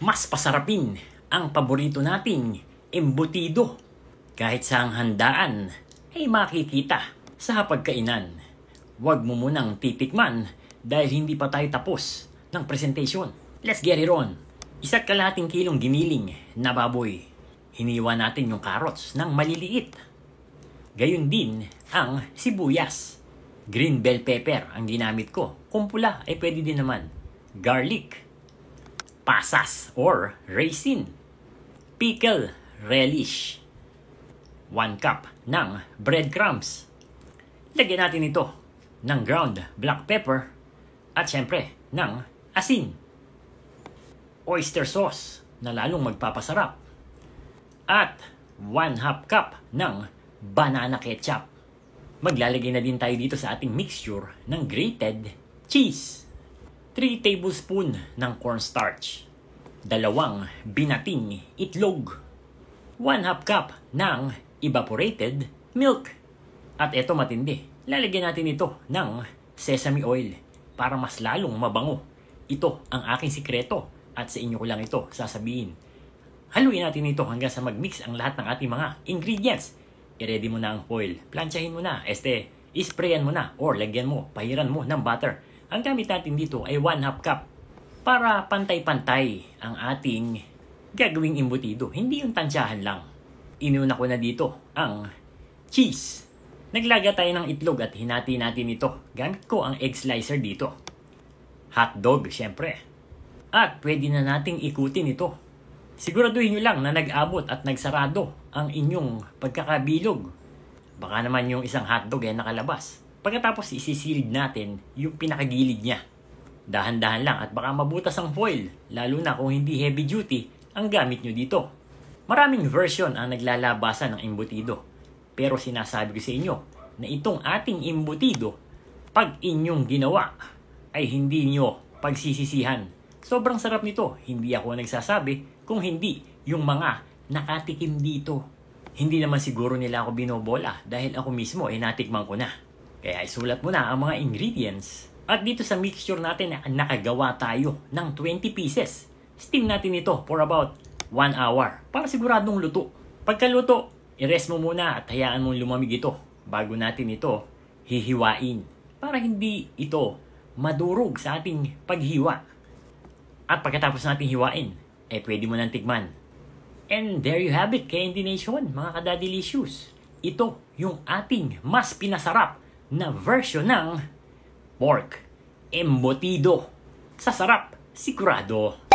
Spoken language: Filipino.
Mas pasarapin ang paborito nating embutido. Kahit sa handaan ay makikita sa hapagkainan. Huwag mo munang titikman dahil hindi pa tayo tapos ng presentation. Let's get it on! 1 kilong giniling na baboy. Hiniwa natin yung carrots ng maliliit. Gayun din ang sibuyas. Green bell pepper ang ginamit ko. Kung pula ay pwede din naman. Garlic. Pasas or raisin. Pickle relish. 1 cup ng breadcrumbs. Lagyan natin ito ng ground black pepper at syempre ng asin. Oyster sauce na lalong magpapasarap. At 1/2 cup ng banana ketchup. Maglalagay na din tayo dito sa ating mixture ng grated cheese. 3 tablespoon ng cornstarch. 2 binating itlog. 1/2 cup ng evaporated milk. At eto matindi, lalagyan natin ito ng sesame oil para mas lalong mabango. Ito ang aking sikreto at sa inyo ko lang ito sasabihin. Haluin natin ito hanggang sa mag-mix ang lahat ng ating mga ingredients. I-ready mo na ang foil, planchahin mo na, isprayan mo na or lagyan mo, pahiran mo ng butter. Ang gamit natin dito ay 1/2 cup para pantay-pantay ang ating gagawing embutido. Hindi yung tansyahan lang. Inuna ko na dito ang cheese. Naglaga tayo ng itlog at hinati natin ito. Gamit ko ang egg slicer dito. Hotdog, syempre. At pwede na nating ikutin ito. Siguraduhin nyo lang na nag-abot at nagsarado ang inyong pagkakabilog. Baka naman yung isang hotdog ay nakalabas. Pagkatapos isisilid natin yung pinakagilid niya. Dahan-dahan lang at baka mabutas ang foil, lalo na kung hindi heavy duty ang gamit nyo dito. Maraming version ang naglalabasan ng embutido. Pero sinasabi ko sa inyo na itong ating embutido, pag inyong ginawa, ay hindi nyo pagsisisihan. Sobrang sarap nito. Hindi ako nagsasabi kung hindi yung mga nakatikim dito. Hindi naman siguro nila ako binobola dahil ako mismo ay natikman ko na. Kaya isulat mo na ang mga ingredients. At dito sa mixture natin, nakagawa tayo ng 20 pieces. Steam natin ito for about 1 hour para siguradong luto. Pagkaluto, i-rest mo muna at hayaan mong lumamig ito bago natin ito hihiwain para hindi ito madurog sa ating paghiwa. At pagkatapos natin hiwain, pwede mo nang tikman. And there you have it, Candy Nation, mga kadadilicious. Ito yung ating mas pinasarap na version ng pork embutido. Sa sarap, sigurado.